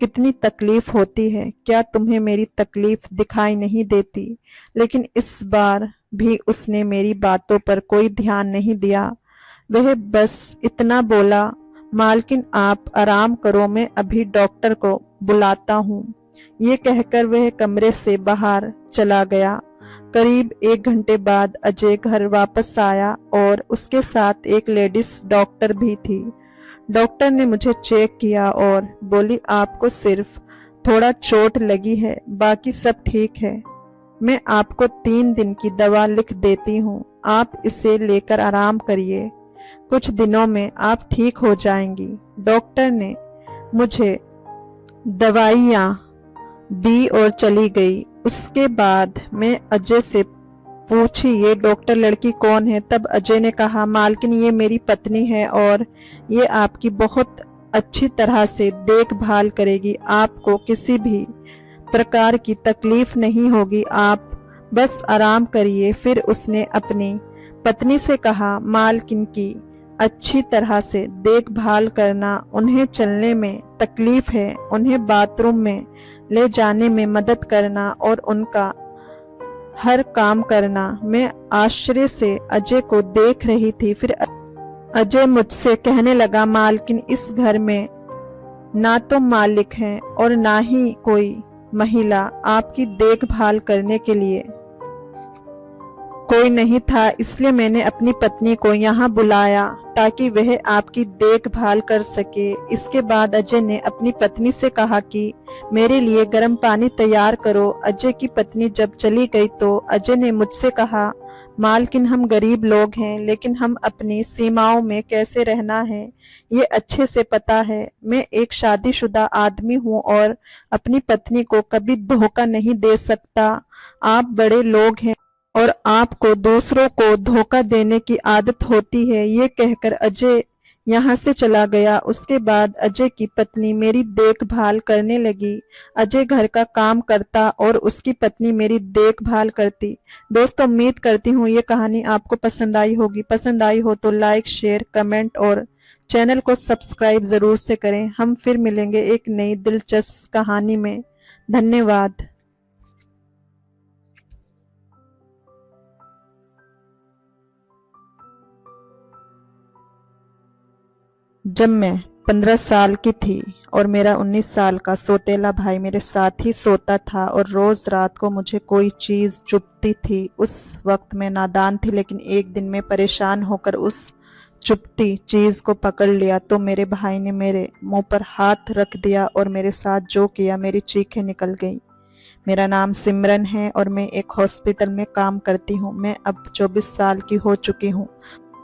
कितनी तकलीफ होती है। क्या तुम्हें मेरी तकलीफ दिखाई नहीं देती? लेकिन इस बार भी उसने मेरी बातों पर कोई ध्यान नहीं दिया। वह बस इतना बोला, मालकिन आप आराम करो, मैं अभी डॉक्टर को बुलाता हूँ। ये कहकर वह कमरे से बाहर चला गया। करीब 1 घंटे बाद अजय घर वापस आया और उसके साथ एक लेडीज डॉक्टर भी थी। डॉक्टर ने मुझे चेक किया और बोली, आपको सिर्फ थोड़ा चोट लगी है, बाकी सब ठीक है। मैं आपको 3 दिन की दवा लिख देती हूँ, आप इसे लेकर आराम करिए, कुछ दिनों में आप ठीक हो जाएंगी। डॉक्टर ने मुझे दवाइयाँ दी और चली गई। उसके बाद मैं अजय से पूछी, ये डॉक्टर लड़की कौन है? तब अजय ने कहा, मालकिन ये मेरी पत्नी है और ये आपकी बहुत अच्छी तरह से देखभाल करेगी, आपको किसी भी प्रकार की तकलीफ नहीं होगी, आप बस आराम करिए। फिर उसने अपनी पत्नी से कहा, मालकिन की अच्छी तरह से देखभाल करना, उन्हें चलने में तकलीफ है, उन्हें बाथरूम में ले जाने में मदद करना और उनका हर काम करना। मैं आश्चर्य से अजय को देख रही थी। फिर अजय मुझसे कहने लगा, मालकिन इस घर में ना तो मालिक हैं और ना ही कोई महिला, आपकी देखभाल करने के लिए कोई नहीं था, इसलिए मैंने अपनी पत्नी को यहाँ बुलाया ताकि वह आपकी देखभाल कर सके। इसके बाद अजय ने अपनी पत्नी से कहा कि मेरे लिए गर्म पानी तैयार करो। अजय की पत्नी जब चली गई तो अजय ने मुझसे कहा, मालकिन हम गरीब लोग हैं, लेकिन हम अपनी सीमाओं में कैसे रहना है ये अच्छे से पता है। मैं एक शादीशुदा आदमी हूँ और अपनी पत्नी को कभी धोखा नहीं दे सकता। आप बड़े लोग हैं और आपको दूसरों को धोखा देने की आदत होती है। ये कहकर अजय यहाँ से चला गया। उसके बाद अजय की पत्नी मेरी देखभाल करने लगी। अजय घर का काम करता और उसकी पत्नी मेरी देखभाल करती। दोस्तों, उम्मीद करती हूँ ये कहानी आपको पसंद आई होगी। पसंद आई हो तो लाइक, शेयर, कमेंट और चैनल को सब्सक्राइब जरूर से करें। हम फिर मिलेंगे एक नई दिलचस्प कहानी में। धन्यवाद। जब मैं 15 साल की थी और मेरा 19 साल का सौतेला भाई मेरे साथ ही सोता था और रोज रात को मुझे कोई चीज चुभती थी। उस वक्त मैं नादान थी, लेकिन एक दिन मैं परेशान होकर उस चुभती चीज को पकड़ लिया तो मेरे भाई ने मेरे मुंह पर हाथ रख दिया और मेरे साथ जो किया, मेरी चीखें निकल गई। मेरा नाम सिमरन है और मैं एक हॉस्पिटल में काम करती हूँ। मैं अब 24 साल की हो चुकी हूँ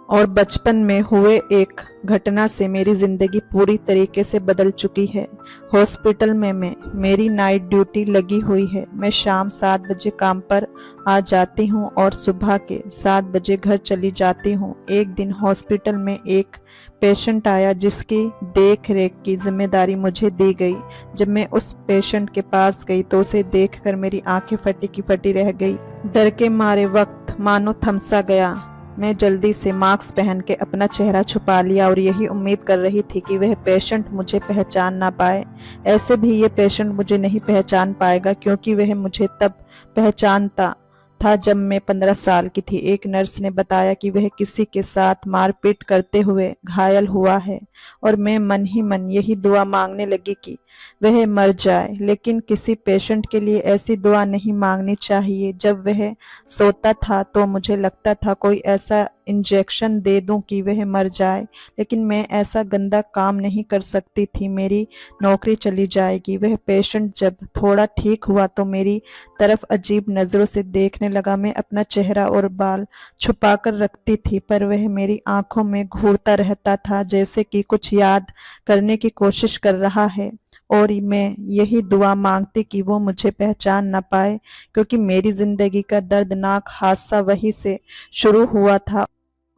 और बचपन में हुए एक घटना से मेरी जिंदगी पूरी तरीके से बदल चुकी है। हॉस्पिटल में मेरी नाइट ड्यूटी लगी हुई है। मैं शाम 7 बजे काम पर आ जाती हूँ और सुबह के 7 बजे घर चली जाती हूँ। एक दिन हॉस्पिटल में एक पेशेंट आया जिसकी देख रेख की जिम्मेदारी मुझे दी गई। जब मैं उस पेशेंट के पास गई तो उसे देखकर मेरी आंखें फटी की फटी रह गई। डर के मारे वक्त मानो थमसा गया। मैं जल्दी से मास्क पहन के अपना चेहरा छुपा लिया और यही उम्मीद कर रही थी कि वह पेशेंट मुझे पहचान ना पाए। ऐसे भी ये पेशेंट मुझे नहीं पहचान पाएगा क्योंकि वह मुझे तब पहचानता था जब मैं 15 साल की थी। एक नर्स ने बताया कि वह किसी के साथ मारपीट करते हुए घायल हुआ है और मैं मन ही मन यही दुआ मांगने लगी कि वह मर जाए। लेकिन किसी पेशेंट के लिए ऐसी दुआ नहीं मांगनी चाहिए। जब वह सोता था तो मुझे लगता था कोई ऐसा इंजेक्शन दे दूं कि वह मर जाए, लेकिन मैं ऐसा गंदा काम नहीं कर सकती थी, मेरी नौकरी चली जाएगी। वह पेशेंट जब थोड़ा ठीक हुआ तो मेरी तरफ अजीब नज़रों से देखने लगा। मैं अपना चेहरा और बाल छुपा कर रखती थी पर वह मेरी आंखों में घूरता रहता था जैसे कि कुछ याद करने की कोशिश कर रहा है और मैं यही दुआ मांगती कि वो मुझे पहचान न पाए, क्योंकि मेरी जिंदगी का दर्दनाक हादसा वहीं से शुरू हुआ था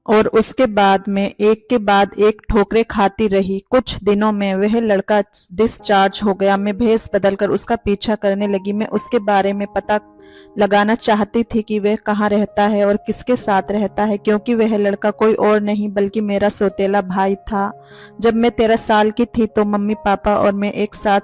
और उसके बाद मैं एक के बाद एक ठोकरें खाती रही। कुछ दिनों में वह लड़का डिस्चार्ज हो गया। मैं भेस बदलकर उसका पीछा करने लगी। मैं उसके बारे में पता लगाना चाहती थी कि वह कहाँ रहता है और किसके साथ रहता है, क्योंकि वह लड़का कोई और नहीं बल्कि मेरा सौतेला भाई था। जब मैं 13 साल की थी तो मम्मी पापा और मैं एक साथ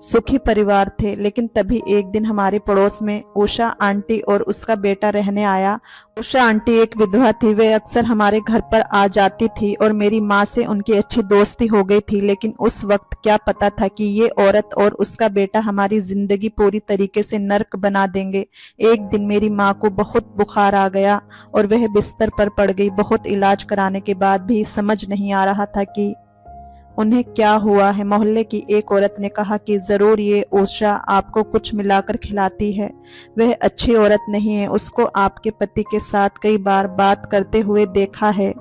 सुखी परिवार थे। लेकिन तभी एक दिन हमारे पड़ोस में उषा आंटी और उसका बेटा रहने आया। उषा आंटी एक विधवा थी। वे अक्सर हमारे घर पर आ जाती थी और मेरी माँ से उनकी अच्छी दोस्ती हो गई थी। लेकिन उस वक्त क्या पता था कि ये औरत और उसका बेटा हमारी जिंदगी पूरी तरीके से नर्क बना देंगे। एक दिन मेरी माँ को बहुत बुखार आ गया और वह बिस्तर पर पड़ गई। बहुत इलाज कराने के बाद भी समझ नहीं आ रहा था कि उन्हें क्या हुआ है। मोहल्ले की एक औरत ने कहा कि जरूर ये उषा आपको कुछ मिलाकर खिलाती है। वह अच्छी औरत नहीं है, उसको आपके पति के साथ कई बार बात करते हुए देखा है।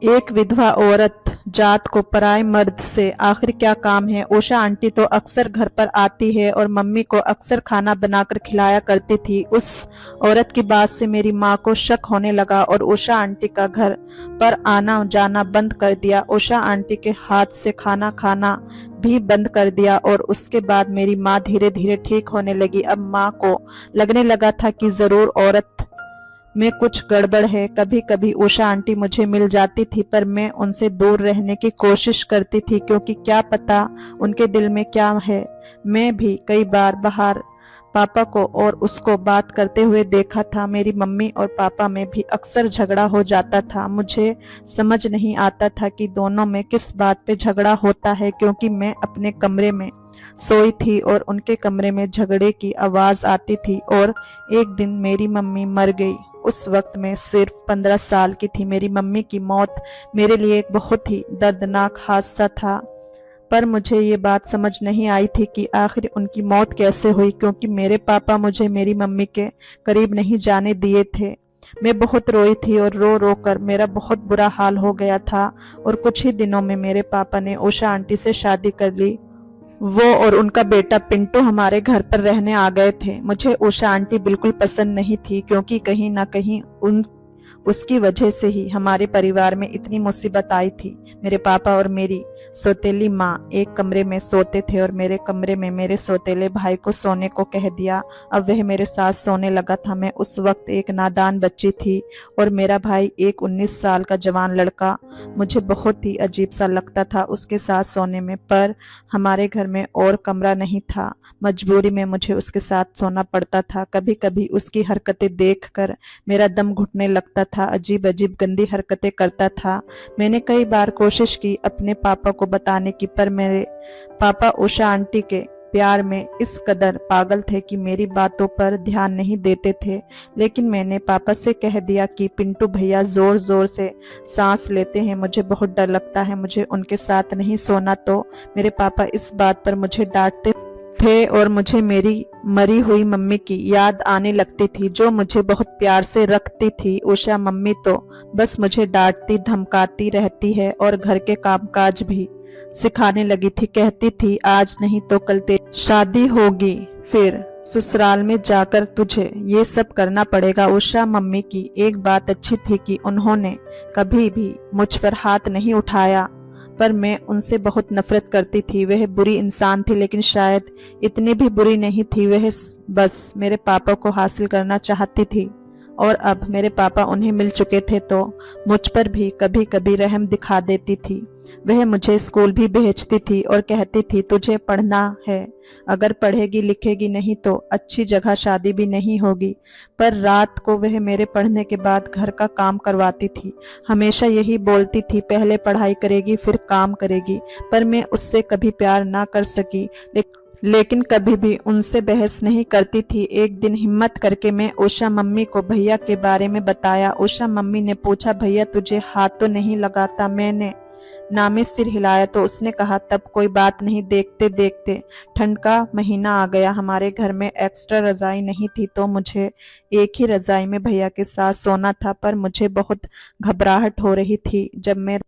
एक विधवा औरत जात को पराए मर्द से आखिर क्या काम है। उषा आंटी तो अक्सर घर पर आती है और मम्मी को अक्सर खाना बनाकर खिलाया करती थी। उस औरत की बात से मेरी माँ को शक होने लगा और उषा आंटी का घर पर आना जाना बंद कर दिया। उषा आंटी के हाथ से खाना खाना भी बंद कर दिया और उसके बाद मेरी माँ धीरे धीरे ठीक होने लगी। अब माँ को लगने लगा था कि जरूर औरत में कुछ गड़बड़ है। कभी कभी उषा आंटी मुझे मिल जाती थी पर मैं उनसे दूर रहने की कोशिश करती थी, क्योंकि क्या पता उनके दिल में क्या है। मैं भी कई बार बाहर पापा को और उसको बात करते हुए देखा था। मेरी मम्मी और पापा में भी अक्सर झगड़ा हो जाता था। मुझे समझ नहीं आता था कि दोनों में किस बात पे झगड़ा होता है, क्योंकि मैं अपने कमरे में सोई थी और उनके कमरे में झगड़े की आवाज आती थी। और एक दिन मेरी मम्मी मर गई। उस वक्त मैं सिर्फ 15 साल की थी। मेरी मम्मी की मौत मेरे लिए एक बहुत ही दर्दनाक हादसा था, पर मुझे ये बात समझ नहीं आई थी कि आखिर उनकी मौत कैसे हुई, क्योंकि मेरे पापा मुझे मेरी मम्मी के करीब नहीं जाने दिए थे। मैं बहुत रोई थी और रो रो कर मेरा बहुत बुरा हाल हो गया था। और कुछ ही दिनों में मेरे पापा ने उषा आंटी से शादी कर ली। वो और उनका बेटा पिंटू हमारे घर पर रहने आ गए थे। मुझे उषा आंटी बिल्कुल पसंद नहीं थी, क्योंकि कहीं ना कहीं उसकी वजह से ही हमारे परिवार में इतनी मुसीबत आई थी। मेरे पापा और मेरी सौतेली माँ एक कमरे में सोते थे और मेरे कमरे में मेरे सौतेले भाई को सोने को कह दिया। अब वह मेरे साथ सोने लगा था। मैं उस वक्त एक नादान बच्ची थी और मेरा भाई एक 19 साल का जवान लड़का। मुझे बहुत ही अजीब सा लगता था उसके साथ सोने में, पर हमारे घर में और कमरा नहीं था। मजबूरी में मुझे उसके साथ सोना पड़ता था। कभी कभी उसकी हरकतें देखकर मेरा दम घुटने लगता था। अजीब अजीब गंदी हरकतें करता था। मैंने कई बार कोशिश की अपने पापा को बताने की, पर मेरे पापा उषा आंटी के प्यार में इस कदर पागल थे कि मेरी बातों पर ध्यान नहीं देते थे। लेकिन मैंने पापा से कह दिया कि पिंटू भैया जोर जोर से सांस लेते हैं, मुझे बहुत डर लगता है, मुझे उनके साथ नहीं सोना। तो मेरे पापा इस बात पर मुझे डांटते थे और मुझे मेरी मरी हुई मम्मी की याद आने लगती थी, जो मुझे बहुत प्यार से रखती थी। उषा मम्मी तो बस मुझे डांटती धमकाती रहती है और घर के कामकाज भी सिखाने लगी थी। कहती थी आज नहीं तो कल तेरी शादी होगी, फिर ससुराल में जाकर तुझे ये सब करना पड़ेगा। उषा मम्मी की एक बात अच्छी थी कि उन्होंने कभी भी मुझ पर हाथ नहीं उठाया, पर मैं उनसे बहुत नफरत करती थी। वह बुरी इंसान थी, लेकिन शायद इतनी भी बुरी नहीं थी। वह बस मेरे पापा को हासिल करना चाहती थी और अब मेरे पापा उन्हें मिल चुके थे तो मुझ पर भी कभी कभी रहम दिखा देती थी। वह मुझे स्कूल भी भेजती थी और कहती थी तुझे पढ़ना है, अगर पढ़ेगी लिखेगी नहीं तो अच्छी जगह शादी भी नहीं होगी। पर रात को वह मेरे पढ़ने के बाद घर का काम करवाती थी। हमेशा यही बोलती थी पहले पढ़ाई करेगी फिर काम करेगी। पर मैं उससे कभी प्यार ना कर सकी, लेकिन कभी भी उनसे बहस नहीं करती थी। एक दिन हिम्मत करके मैं उषा मम्मी को भैया के बारे में बताया। उषा मम्मी ने पूछा भैया तुझे हाथ तो नहीं लगाता? मैंने नामे सिर हिलाया तो उसने कहा तब कोई बात नहीं। देखते देखते ठंड का महीना आ गया। हमारे घर में एक्स्ट्रा रजाई नहीं थी तो मुझे एक ही रजाई में भैया के साथ सोना था। पर मुझे बहुत घबराहट हो रही थी। जब मैं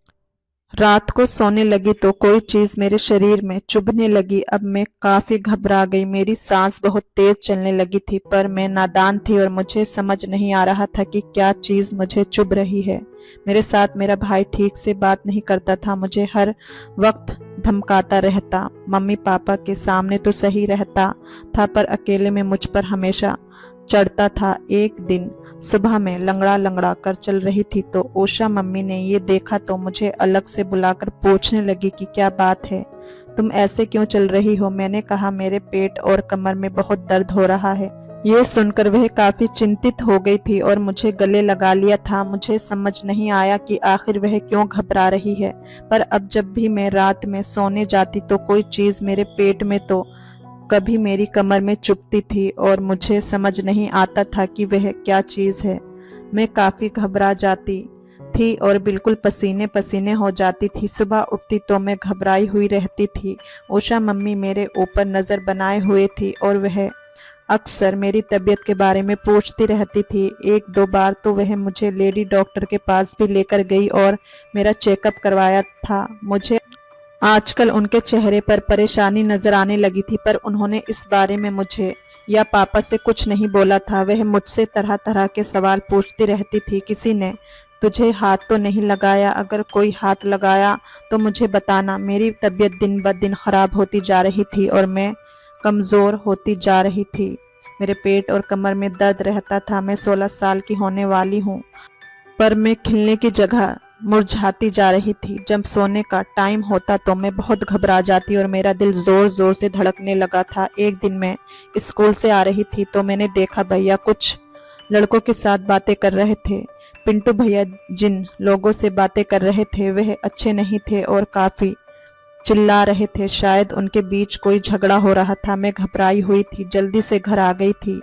रात को सोने लगी तो कोई चीज मेरे शरीर में चुभने लगी। अब मैं काफी घबरा गई। मेरी सांस बहुत तेज चलने लगी थी, पर मैं नादान थी और मुझे समझ नहीं आ रहा था कि क्या चीज मुझे चुभ रही है। मेरे साथ मेरा भाई ठीक से बात नहीं करता था, मुझे हर वक्त धमकाता रहता। मम्मी पापा के सामने तो सही रहता था, पर अकेले में मुझ पर हमेशा चढ़ता था। एक दिन सुबह में लंगड़ा लंगड़ा कर चल रही थी तो उषा मम्मी ने ये देखा तो मुझे अलग से बुलाकर पूछने लगी कि क्या बात है। तुम ऐसे क्यों चल रही हो? मैंने कहा, मेरे पेट और कमर में बहुत दर्द हो रहा है। ये सुनकर वह काफी चिंतित हो गई थी और मुझे गले लगा लिया था। मुझे समझ नहीं आया कि आखिर वह क्यों घबरा रही है, पर अब जब भी मैं रात में सोने जाती तो कोई चीज मेरे पेट में तो कभी मेरी कमर में चुभती थी और मुझे समझ नहीं आता था कि वह क्या चीज है। मैं काफी घबरा जाती थी और बिल्कुल पसीने पसीने हो जाती थी। सुबह उठती तो मैं घबराई हुई रहती थी। उषा मम्मी मेरे ऊपर नजर बनाए हुए थी और वह अक्सर मेरी तबीयत के बारे में पूछती रहती थी। एक दो बार तो वह मुझे लेडी डॉक्टर के पास भी लेकर गई और मेरा चेकअप करवाया था। मुझे आजकल उनके चेहरे पर परेशानी नजर आने लगी थी, पर उन्होंने इस बारे में मुझे या पापा से कुछ नहीं बोला था। वह मुझसे तरह तरह के सवाल पूछती रहती थी। किसी ने तुझे हाथ तो नहीं लगाया? अगर कोई हाथ लगाया तो मुझे बताना। मेरी तबीयत दिन ब दिन खराब होती जा रही थी और मैं कमज़ोर होती जा रही थी। मेरे पेट और कमर में दर्द रहता था। मैं 16 साल की होने वाली हूँ, पर मैं खिलने की जगह मुरझाती जा रही थी। जब सोने का टाइम होता तो मैं बहुत घबरा जाती और मेरा दिल जोर जोर से धड़कने लगा था। एक दिन मैं स्कूल से आ रही थी तो मैंने देखा भैया कुछ लड़कों के साथ बातें कर रहे थे। पिंटू भैया जिन लोगों से बातें कर रहे थे वह अच्छे नहीं थे और काफी चिल्ला रहे थे। शायद उनके बीच कोई झगड़ा हो रहा था। मैं घबराई हुई थी, जल्दी से घर आ गई थी।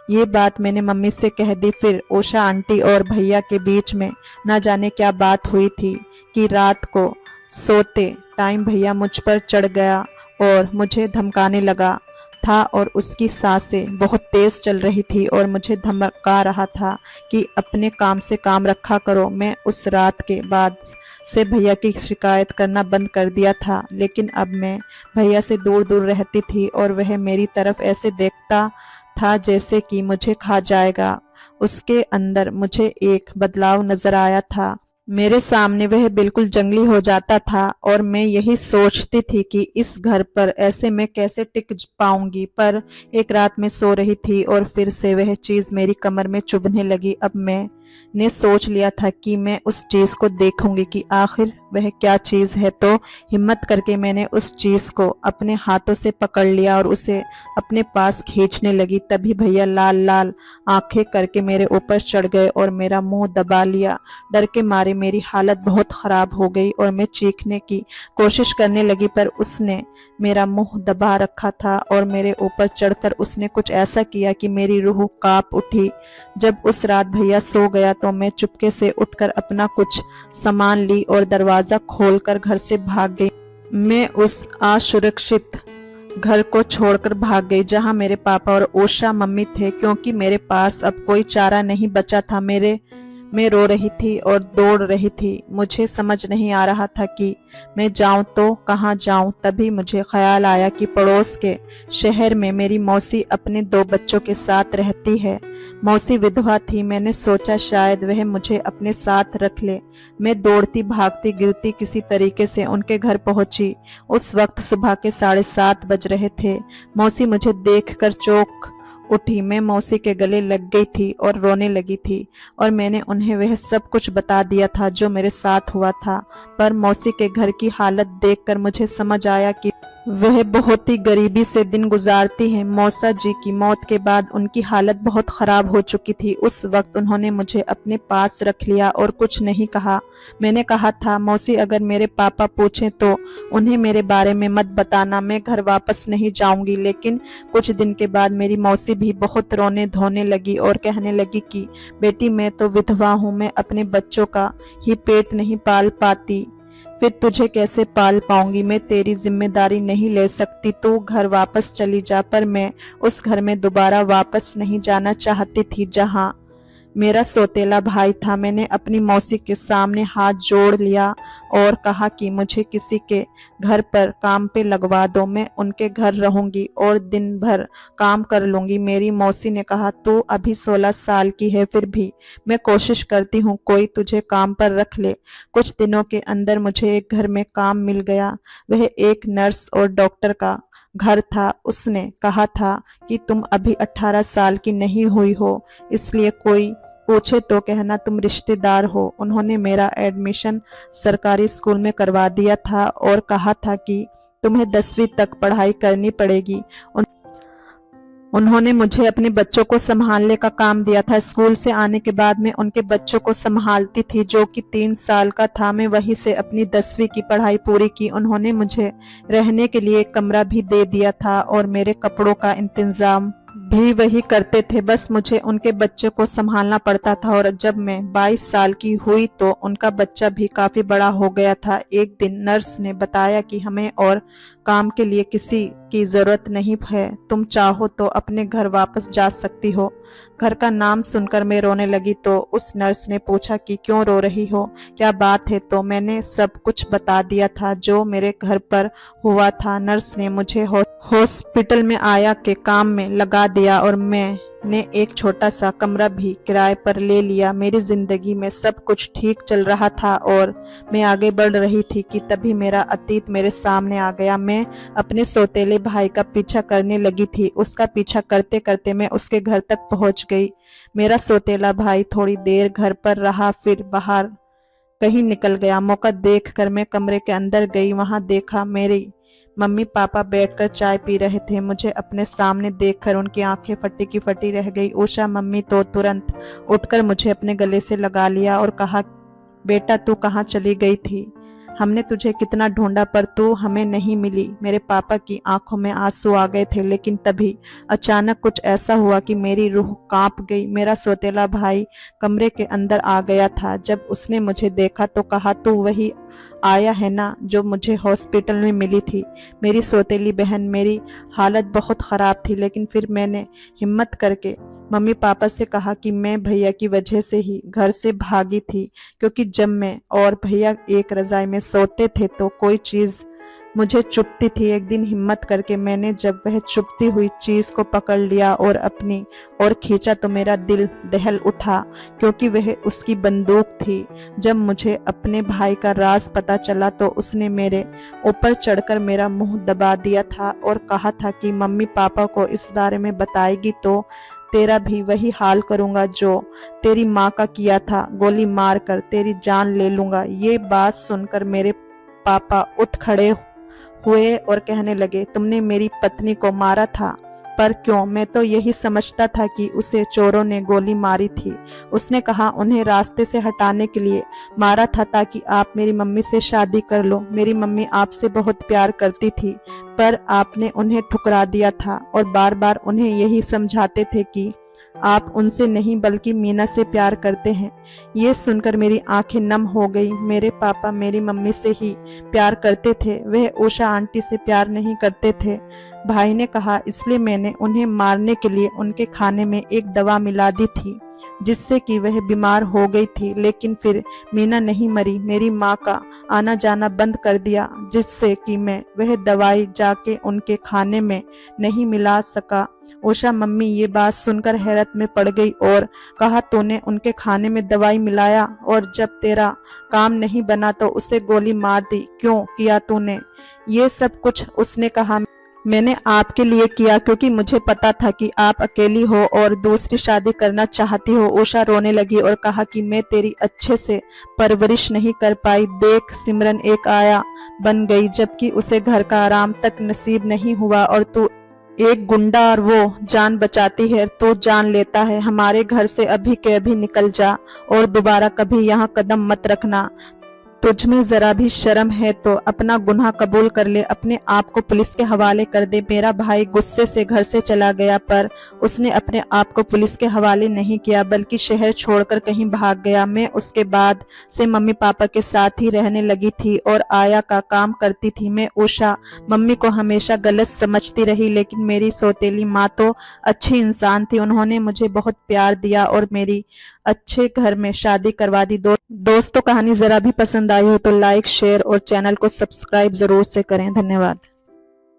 ये बात मैंने मम्मी से कह दी। फिर उषा आंटी और भैया के बीच में न जाने क्या बात हुई थी कि रात को सोते टाइम भैया मुझ पर चढ़ गया और मुझे धमकाने लगा था और उसकी सांसें बहुत तेज चल रही थी और मुझे धमका रहा था कि अपने काम से काम रखा करो। मैं उस रात के बाद से भैया की शिकायत करना बंद कर दिया था, लेकिन अब मैं भैया से दूर दूर रहती थी और वह मेरी तरफ ऐसे देखता था जैसे कि मुझे खा जाएगा। उसके अंदर मुझे एक बदलाव नजर आया था। मेरे सामने वह बिल्कुल जंगली हो जाता था और मैं यही सोचती थी कि इस घर पर ऐसे मैं कैसे टिक पाऊंगी। पर एक रात मैं सो रही थी और फिर से वह चीज मेरी कमर में चुभने लगी। अब मैंने सोच लिया था कि मैं उस चीज को देखूंगी कि आखिर वह क्या चीज है। तो हिम्मत करके मैंने उस चीज को अपने हाथों से पकड़ लिया और उसे अपने पास खींचने लगी। तभी भैया लाल लाल आंखें करके मेरे ऊपर चढ़ गए और मेरा मुंह दबा लिया। डर के मारे मेरी हालत बहुत खराब हो गई और मैं चीखने की कोशिश करने लगी, पर उसने मेरा मुंह दबा रखा था और मेरे ऊपर चढ़कर उसने कुछ ऐसा किया कि मेरी रूह कांप उठी। जब उस रात भैया सो गया तो मैं चुपके से उठकर अपना कुछ सामान ली और दरवाजा खोलकर घर से भाग गई। मैं उस असुरक्षित घर को छोड़कर भाग गई जहां मेरे पापा और उषा मम्मी थे, क्योंकि मेरे पास अब कोई चारा नहीं बचा था। मैं रो रही थी और दौड़ रही थी। मुझे समझ नहीं आ रहा था कि मैं जाऊं तो कहाँ जाऊं। तभी मुझे ख्याल आया कि पड़ोस के शहर में मेरी मौसी अपने 2 बच्चों के साथ रहती है। मौसी विधवा थी। मैंने सोचा शायद वह मुझे अपने साथ रख ले। मैं दौड़ती भागती गिरती किसी तरीके से उनके घर पहुंची। उस वक्त सुबह के 7:30 बज रहे थे। मौसी मुझे देखकर चौंक उठी। मैं मौसी के गले लग गई थी और रोने लगी थी और मैंने उन्हें वह सब कुछ बता दिया था जो मेरे साथ हुआ था। पर मौसी के घर की हालत देखकर मुझे समझ आया कि वह बहुत ही गरीबी से दिन गुजारती हैं। मौसा जी की मौत के बाद उनकी हालत बहुत खराब हो चुकी थी। उस वक्त उन्होंने मुझे अपने पास रख लिया और कुछ नहीं कहा। मैंने कहा था, मौसी अगर मेरे पापा पूछें तो उन्हें मेरे बारे में मत बताना, मैं घर वापस नहीं जाऊंगी। लेकिन कुछ दिन के बाद मेरी मौसी भी बहुत रोने धोने लगी और कहने लगी कि बेटी मैं तो विधवा हूँ, मैं अपने बच्चों का ही पेट नहीं पाल पाती, फिर तुझे कैसे पाल पाऊंगी। मैं तेरी जिम्मेदारी नहीं ले सकती, तू घर वापस चली जा। पर मैं उस घर में दोबारा वापस नहीं जाना चाहती थी जहां मेरा सौतेला भाई था। मैंने अपनी मौसी के सामने हाथ जोड़ लिया और कहा कि मुझे किसी के घर पर काम पे लगवा दो, मैं उनके घर रहूंगी और दिन भर काम कर लूंगी। मेरी मौसी ने कहा, तू अभी 16 साल की है, फिर भी मैं कोशिश करती हूँ कोई तुझे काम पर रख ले। कुछ दिनों के अंदर मुझे एक घर में काम मिल गया। वह एक नर्स और डॉक्टर का घर था। उसने कहा था कि तुम अभी 18 साल की नहीं हुई हो, इसलिए कोई पूछे तो कहना तुम रिश्तेदार हो। उन्होंने मेरा एडमिशन सरकारी स्कूल में करवा दिया था और कहा था कि तुम्हें 10वीं तक पढ़ाई करनी पड़ेगी। उन्होंने मुझे अपने बच्चों को संभालने का काम दिया था। स्कूल से आने के बाद मैं उनके बच्चों को संभालती थी, जो कि 3 साल का था। मैं वहीं से अपनी 10वीं की पढ़ाई पूरी की। उन्होंने मुझे रहने के लिए एक कमरा भी दे दिया था और मेरे कपड़ों का इंतजाम भी वही करते थे। बस मुझे उनके बच्चे को संभालना पड़ता था। और जब मैं 22 साल की हुई तो उनका बच्चा भी काफी बड़ा हो गया था। एक दिन नर्स ने बताया कि हमें और काम के लिए किसी की जरूरत नहीं है, तुम चाहो तो अपने घर वापस जा सकती हो। घर का नाम सुनकर मैं रोने लगी तो उस नर्स ने पूछा कि क्यों रो रही हो, क्या बात है। तो मैंने सब कुछ बता दिया था जो मेरे घर पर हुआ था। नर्स ने मुझे हॉस्पिटल में आया के काम में लगा दिया और मैंने एक छोटा सा कमरा भी किराए पर ले लिया। मेरी जिंदगी में सब कुछ ठीक चल रहा था और मैं आगे बढ़ रही थी कि तभी मेरा अतीत मेरे सामने आ गया। मैं अपने सौतेले भाई का पीछा करने लगी थी। उसका पीछा करते करते मैं उसके घर तक पहुंच गई। मेरा सौतेला भाई थोड़ी देर घर पर रहा, फिर बाहर कहीं निकल गया। मौका देखकर मैं कमरे के अंदर गई। वहां देखा मेरी मम्मी पापा बैठकर चाय पी रहे थे। मुझे अपने सामने देखकर उनकी आंखें फटी की फटी रह गई। उषा मम्मी तो तुरंत उठकर मुझे अपने गले से लगा लिया और कहा, बेटा तू कहाँ चली गई थी? हमने तुझे कितना ढूंढा पर तू हमें नहीं मिली। मेरे पापा की आंखों में आंसू आ गए थे, लेकिन तभी अचानक कुछ ऐसा हुआ कि मेरी रूह कांप गई। मेरा सौतेला भाई कमरे के अंदर आ गया था। जब उसने मुझे देखा तो कहा, तू वही आया है ना जो मुझे हॉस्पिटल में मिली थी? मेरी सौतेली बहन, मेरी हालत बहुत ख़राब थी, लेकिन फिर मैंने हिम्मत करके मम्मी पापा से कहा कि मैं भैया की वजह से ही घर से भागी थी, क्योंकि जब मैं और भैया एक रज़ाई में सोते थे तो कोई चीज़ मुझे चुभती थी। एक दिन हिम्मत करके मैंने जब वह चुभती हुई चीज़ को पकड़ लिया और अपनी और खींचा तो मेरा दिल दहल उठा, क्योंकि वह उसकी बंदूक थी। जब मुझे अपने भाई का राज पता चला तो उसने मेरे ऊपर चढ़कर मेरा मुंह दबा दिया था और कहा था कि मम्मी पापा को इस बारे में बताएगी तो तेरा भी वही हाल करूंगा जो तेरी माँ का किया था, गोली मारकर तेरी जान ले लूंगा। ये बात सुनकर मेरे पापा उठ खड़े हुए और कहने लगे, तुमने मेरी पत्नी को मारा था? पर क्यों? मैं तो यही समझता था कि उसे चोरों ने गोली मारी थी। उसने कहा, उन्हें रास्ते से हटाने के लिए मारा था ताकि आप मेरी मम्मी से शादी कर लो। मेरी मम्मी आपसे बहुत प्यार करती थी, पर आपने उन्हें ठुकरा दिया था और बार बार उन्हें यही समझाते थे कि आप उनसे नहीं बल्कि मीना से प्यार करते हैं। ये सुनकर मेरी आंखें नम हो गई। मेरे पापा मेरी मम्मी से ही प्यार करते थे, वह उषा आंटी से प्यार नहीं करते थे। भाई ने कहा, इसलिए मैंने उन्हें मारने के लिए उनके खाने में एक दवा मिला दी थी जिससे कि वह बीमार हो गई थी। लेकिन फिर मीना नहीं मरी। मेरी माँ का आना जाना बंद कर दिया, जिससे कि मैं वह दवाई जाके उनके खाने में नहीं मिला सका। उषा मम्मी ये बात सुनकर हैरत में पड़ गई और कहा, तूने उनके खाने में दवाई मिलाया और जब तेरा काम नहीं बना तो उसे गोली मार दी, क्यों किया तूने ये सब कुछ? उसने कहा, मैंने आपके लिए किया क्योंकि मुझे पता था कि आप अकेली हो और दूसरी शादी करना चाहती हो। उषा रोने लगी और कहा कि मैं तेरी अच्छे से परवरिश नहीं कर पाई। देख, सिमरन एक आया बन गई, जबकि उसे घर का आराम तक नसीब नहीं हुआ और तू एक गुंडा और वो जान बचाती है तो जान लेता है। हमारे घर से अभी के अभी निकल जा और दोबारा कभी यहाँ कदम मत रखना। तुझ में जरा भी शर्म है तो अपना गुनाह कबूल कर ले, अपने आप को पुलिस के हवाले कर दे। मेरा भाई गुस्से से घर से चला गया, पर उसने अपने आप को पुलिस के हवाले नहीं किया बल्कि शहर छोड़कर कहीं भाग गया। मैं उसके बाद से मम्मी पापा के साथ ही रहने लगी थी और आया का काम करती थी। मैं उषा मम्मी को हमेशा गलत समझती रही, लेकिन मेरी सौतेली माँ तो अच्छी इंसान थी। उन्होंने मुझे बहुत प्यार दिया और मेरी अच्छे घर में शादी करवा दी। दोस्तों, कहानी जरा भी पसंद आई हो तो लाइक, शेयर और चैनल को सब्सक्राइब जरूर से करें। धन्यवाद।